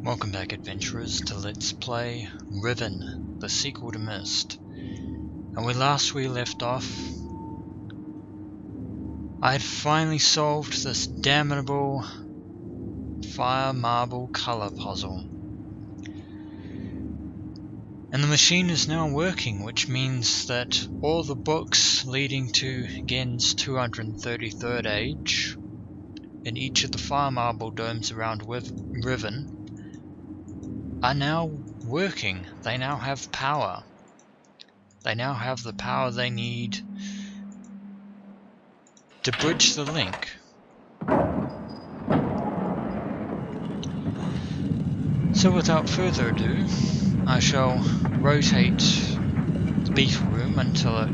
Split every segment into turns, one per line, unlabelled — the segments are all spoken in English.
Welcome back, adventurers, to Let's Play Riven, the sequel to Myst. And when last we left off, I had finally solved this damnable fire marble colour puzzle. And the machine is now working, which means that all the books leading to Ghehn's 233rd age in each of the fire marble domes around Riven are now working. They now have power. They now have the power they need to bridge the link. So without further ado, I shall rotate the beetle room until it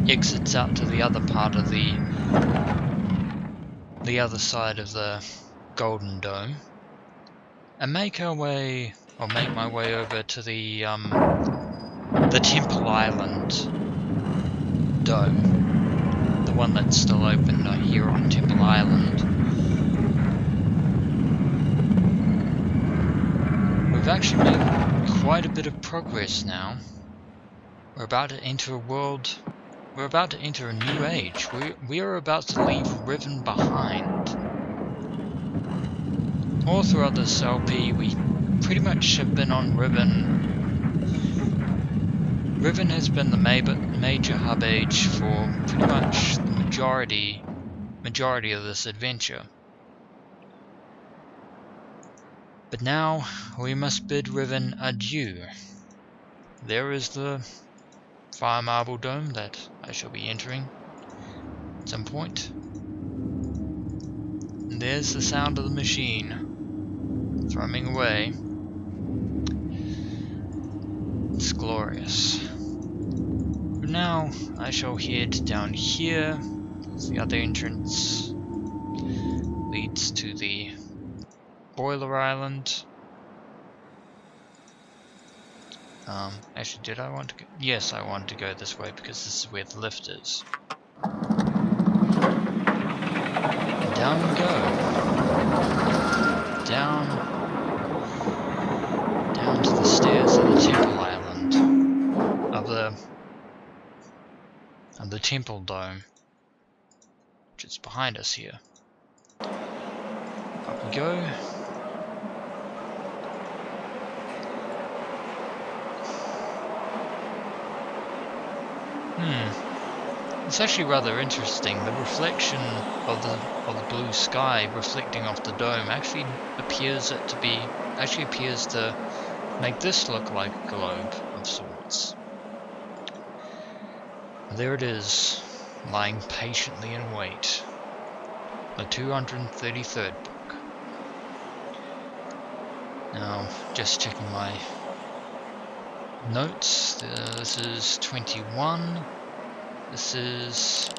exits out to the other part of the other side of the golden dome, and make my way over to the Temple Island dome, the one that's still open here on Temple Island. We've actually made quite a bit of progress now. We're about to enter a world. We're about to enter a new age. We are about to leave Riven behind. All throughout this LP, we pretty much have been on Riven. Riven has been the major hub age for pretty much the majority of this adventure. But now we must bid Riven adieu. There is the fire marble dome that I shall be entering at some point. And there's the sound of the machine thrumming away. It's glorious. But now I shall head down here. The other entrance leads to the Boiler Island. Actually, did I want to go? Yes, I wanted to go this way because this is where the lift is. Down we go. Down to the stairs of the Temple Island. Of the Temple Dome, which is behind us here. Up we go. It's actually rather interesting. The reflection of the blue sky reflecting off the dome actually appears to make this look like a globe of sorts. There it is, lying patiently in wait. The 233rd book. Now, just checking my notes. This is 21. This is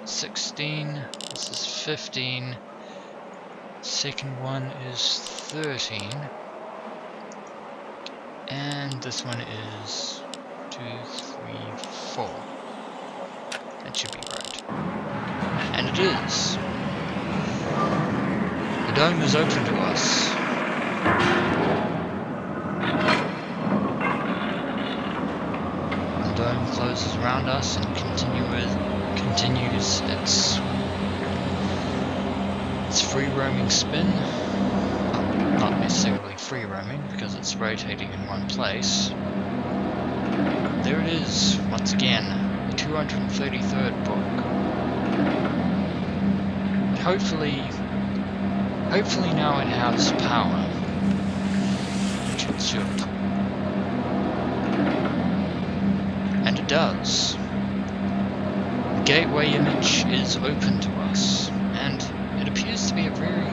16. This is 15. Second one is 13. And this one is 2, 3, 4. That should be right. And it is. The dome is open to us. The dome closes around us and continues its free roaming spin. Not necessarily free roaming because it's rotating in one place. There it is, once again, the 233rd book. Hopefully now it has power, which it should. And it does. The gateway image is open to us, and it appears to be a very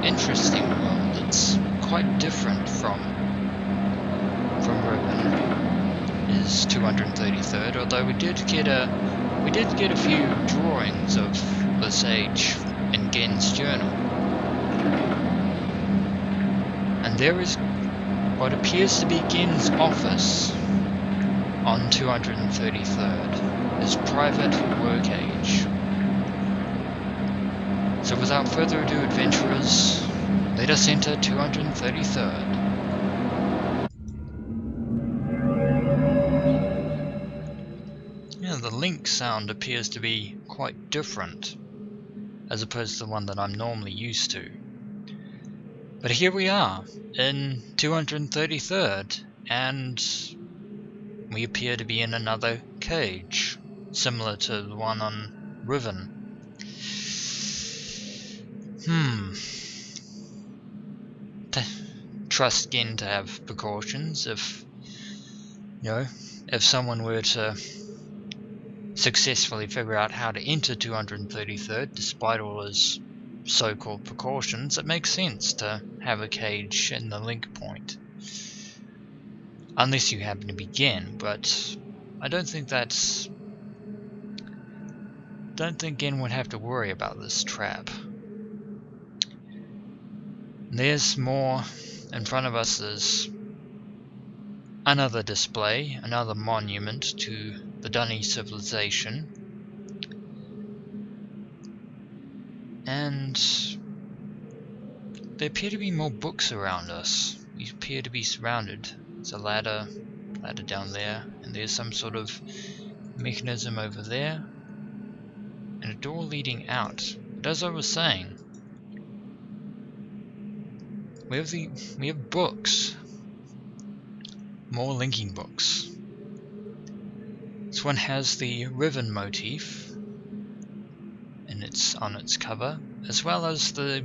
interesting world. It's quite different from Riven, is 233rd, although we did get a few drawings of this age in Ghehn's journal. And there is what appears to be Ghehn's office on 233rd, his private work age. So without further ado, adventurers, Let us enter 233rd. Yeah, the link sound appears to be quite different, as opposed to the one that I'm normally used to. But here we are, in 233rd, and we appear to be in another cage, similar to the one on Riven. Trust Gehn to have precautions if someone were to successfully figure out how to enter 233rd despite all his so-called precautions, it makes sense to have a cage in the link point. Unless you happen to be Gehn, but I don't think Gehn would have to worry about this trap. There's more in front of us. Is another display, another monument to the Dunny civilization. And there appear to be more books around us. We appear to be surrounded. There's a ladder down there, and there's some sort of mechanism over there, and a door leading out. But as I was saying, we have books. More linking books. This one has the Riven motif on its cover, as well as the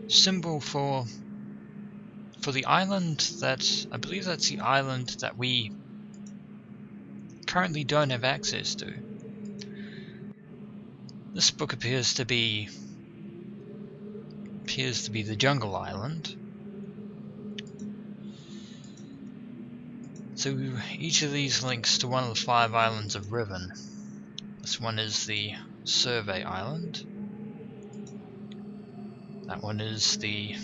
symbol for the island that I believe that's the island that we currently don't have access to. This book appears to be the Jungle Island. So each of these links to one of the 5 islands of Riven. This one is the Survey Island. That one is the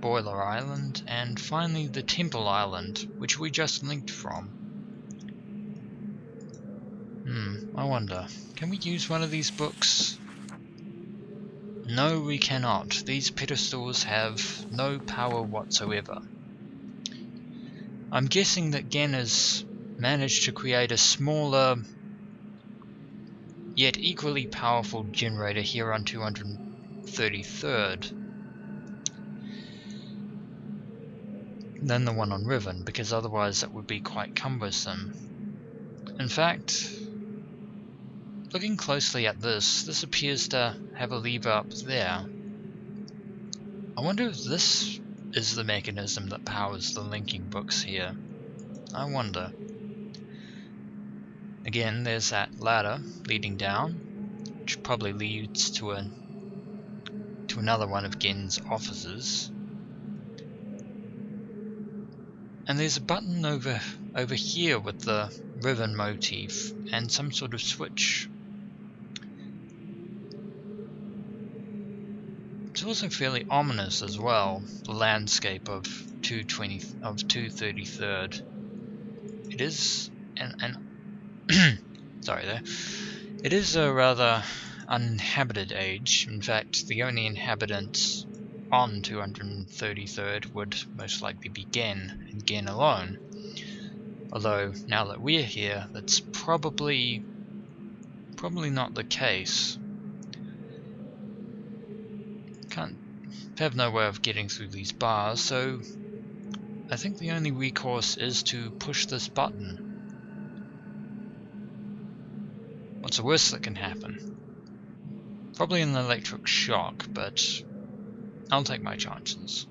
Boiler Island, and finally the Temple Island, which we just linked from. I wonder, can we use one of these books? No, we cannot. These pedestals have no power whatsoever. I'm guessing that Gehn has managed to create a smaller, yet equally powerful generator here on 233rd than the one on Riven, because otherwise that would be quite cumbersome. In fact, looking closely at this appears to have a lever up there. I wonder if this is the mechanism that powers the linking books here. I wonder. Again, there's that ladder leading down, which probably leads to another one of Gehn's offices. And there's a button over here with the Riven motif and some sort of switch. It's also fairly ominous as well, the landscape of 233rd. It is sorry there. It is a rather uninhabited age. In fact, the only inhabitants on 233rd would most likely be Gehn, and Gehn alone. Although, now that we're here, that's probably not the case. Have no way of getting through these bars, so I think the only recourse is to push this button. What's the worst that can happen? Probably an electric shock, but I'll take my chances.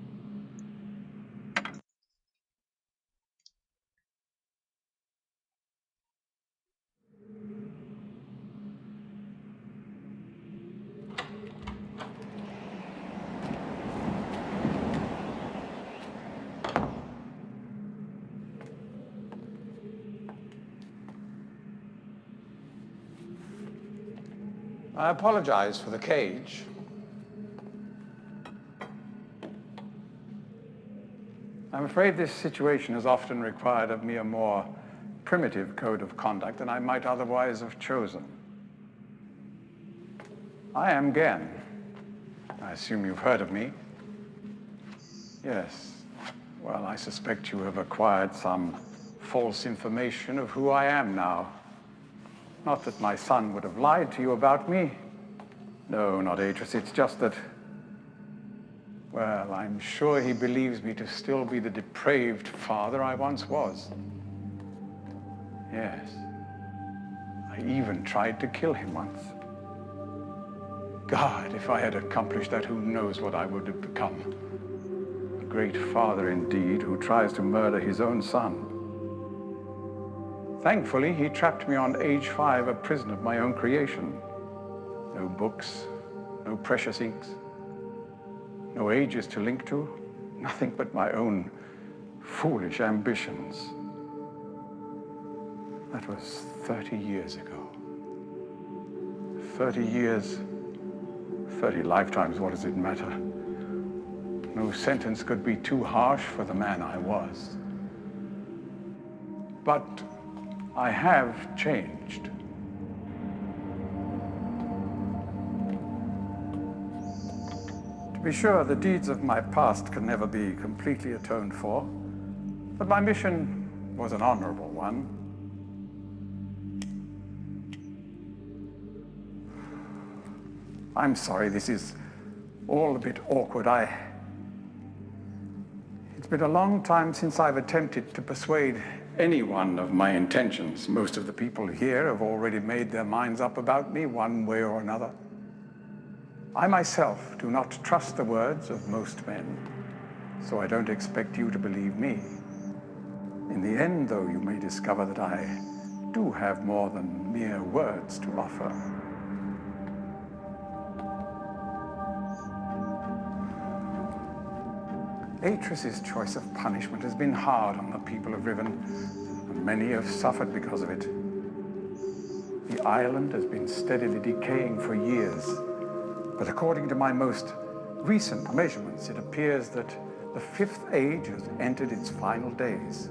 I apologize for the cage. I'm afraid this situation has often required of me a more primitive code of conduct than I might otherwise have chosen. I am Gehn. I assume you've heard of me. Yes. Well, I suspect you have acquired some false information of who I am now. Not that my son would have lied to you about me. No, not Atris. It's just that, well, I'm sure he believes me to still be the depraved father I once was. Yes. I even tried to kill him once. God, if I had accomplished that, who knows what I would have become. A great father indeed, who tries to murder his own son. Thankfully, he trapped me on age 5, a prison of my own creation. No books, no precious inks, no ages to link to, nothing but my own foolish ambitions. That was 30 years ago. 30 years, 30 lifetimes, what does it matter? No sentence could be too harsh for the man I was. But I have changed. To be sure, the deeds of my past can never be completely atoned for, but my mission was an honorable one. I'm sorry, this is all a bit awkward. It's been a long time since I've attempted to persuade anyone of my intentions. Most of the people here have already made their minds up about me one way or another. I myself do not trust the words of most men, so I don't expect you to believe me. In the end, though, you may discover that I do have more than mere words to offer. Atris's choice of punishment has been hard on the people of Riven, and many have suffered because of it. The island has been steadily decaying for years, but according to my most recent measurements, it appears that the 5th age has entered its final days.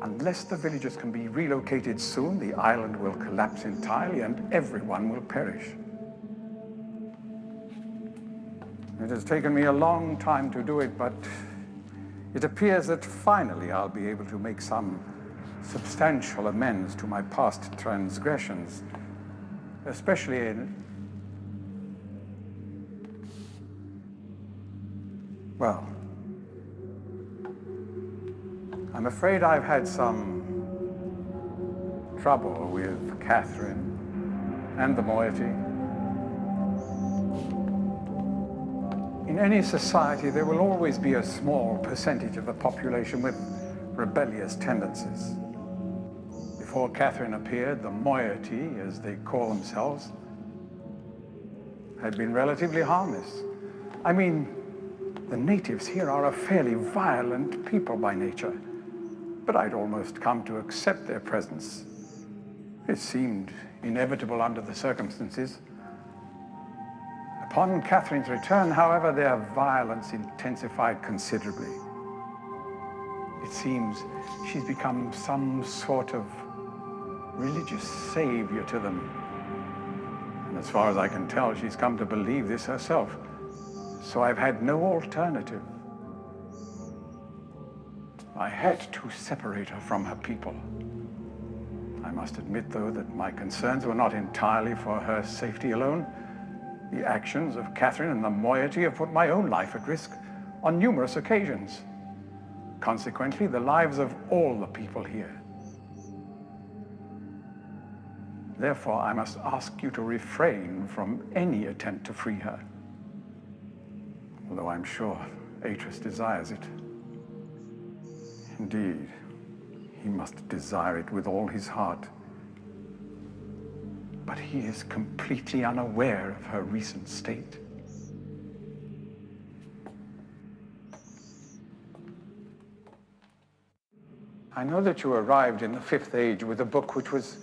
Unless the villagers can be relocated soon, the island will collapse entirely and everyone will perish. It has taken me a long time to do it, but it appears that finally I'll be able to make some substantial amends to my past transgressions, especially in, well, I'm afraid I've had some trouble with Catherine and the moiety. In any society, there will always be a small percentage of the population with rebellious tendencies. Before Catherine appeared, the moiety, as they call themselves, had been relatively harmless. I mean, the natives here are a fairly violent people by nature, but I'd almost come to accept their presence. It seemed inevitable under the circumstances. Upon Catherine's return, however, their violence intensified considerably. It seems she's become some sort of religious savior to them. And as far as I can tell, she's come to believe this herself. So I've had no alternative. I had to separate her from her people. I must admit, though, that my concerns were not entirely for her safety alone. The actions of Catherine and the moiety have put my own life at risk on numerous occasions. Consequently, the lives of all the people here. Therefore, I must ask you to refrain from any attempt to free her. Although I'm sure Atris desires it. Indeed, he must desire it with all his heart. But he is completely unaware of her recent state. I know that you arrived in the 5th age with a book which was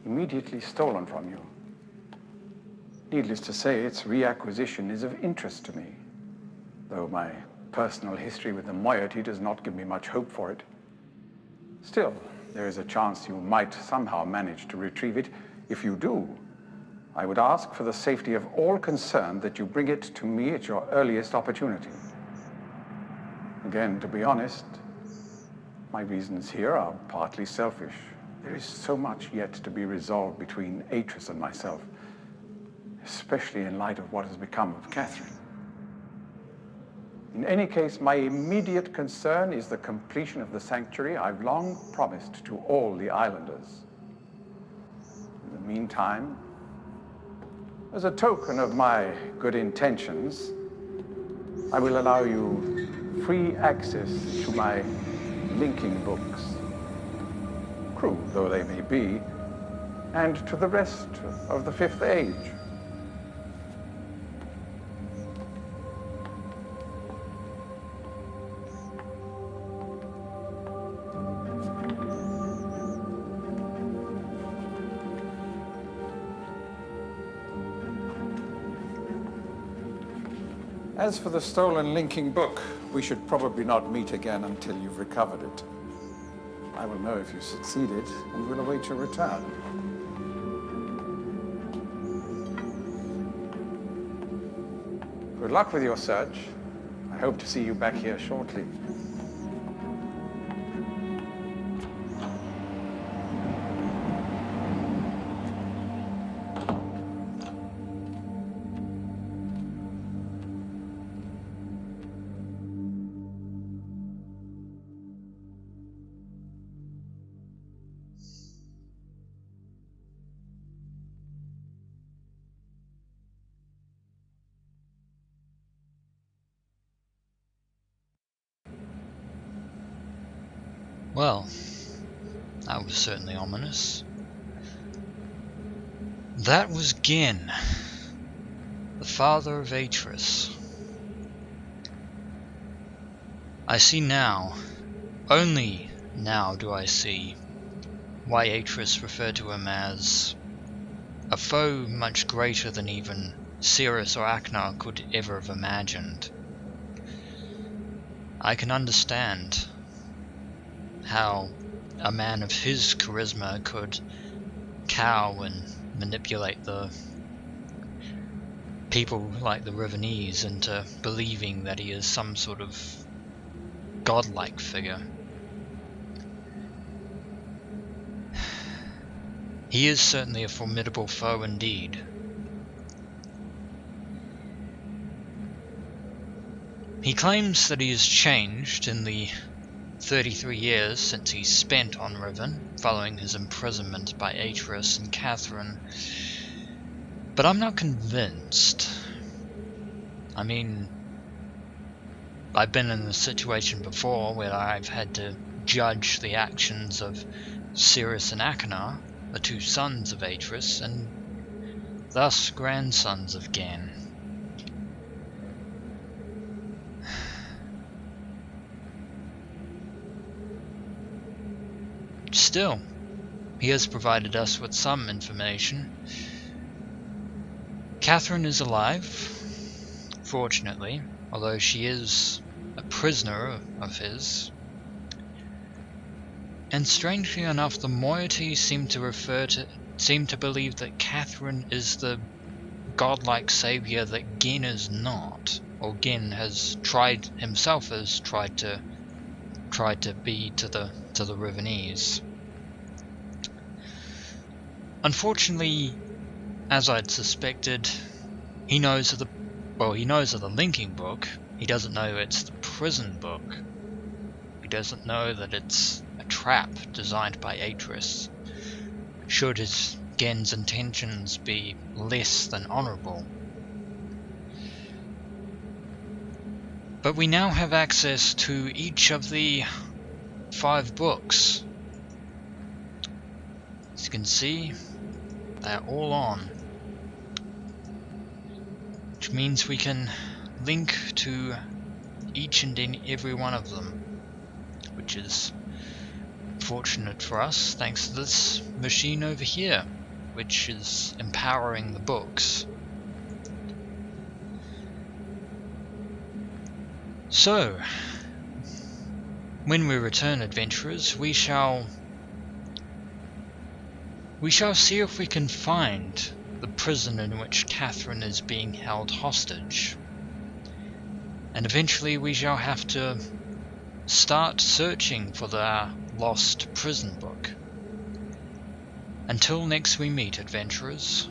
immediately stolen from you. Needless to say, its reacquisition is of interest to me, though my personal history with the moiety does not give me much hope for it. Still, there is a chance you might somehow manage to retrieve it. If you do, I would ask for the safety of all concerned that you bring it to me at your earliest opportunity. Again, to be honest, my reasons here are partly selfish. There is so much yet to be resolved between Atris and myself, especially in light of what has become of Catherine. In any case, my immediate concern is the completion of the sanctuary I've long promised to all the islanders. In the meantime, as a token of my good intentions, I will allow you free access to my linking books, crude though they may be, and to the rest of the Fifth Age. As for the stolen linking book, we should probably not meet again until you've recovered it. I will know if you succeeded, and will await your return. Good luck with your search. I hope to see you back here shortly.
Well, that was certainly ominous. That was Gehn, the father of Atris. I see now, only now do I see, why Atris referred to him as a foe much greater than even Cirrus or Aknar could ever have imagined. I can understand how a man of his charisma could cow and manipulate the people like the Rivenese into believing that he is some sort of godlike figure. He is certainly a formidable foe indeed. He claims that he has changed in the 33 years since he spent on Riven, following his imprisonment by Atris and Catherine, but I'm not convinced. I mean, I've been in a situation before where I've had to judge the actions of Cirrus and Aknar, the two sons of Atris, and thus grandsons of Gehn. Still, he has provided us with some information. Catherine is alive, fortunately, although she is a prisoner of his. And strangely enough, the moiety seem to believe that Catherine is the godlike savior that Gehn is not, or Gehn has tried to be to the Rivenese. Unfortunately, as I'd suspected, he knows of the linking book. He doesn't know it's the prison book. He doesn't know that it's a trap designed by Atris, should his Gehn's intentions be less than honorable. But we now have access to each of the 5 books. As you can see, they're all on, which means we can link to each and every one of them, which is fortunate for us thanks to this machine over here, which is empowering the books. So, when we return, adventurers, we shall see if we can find the prison in which Catherine is being held hostage. And eventually we shall have to start searching for their lost prison book. Until next we meet, adventurers.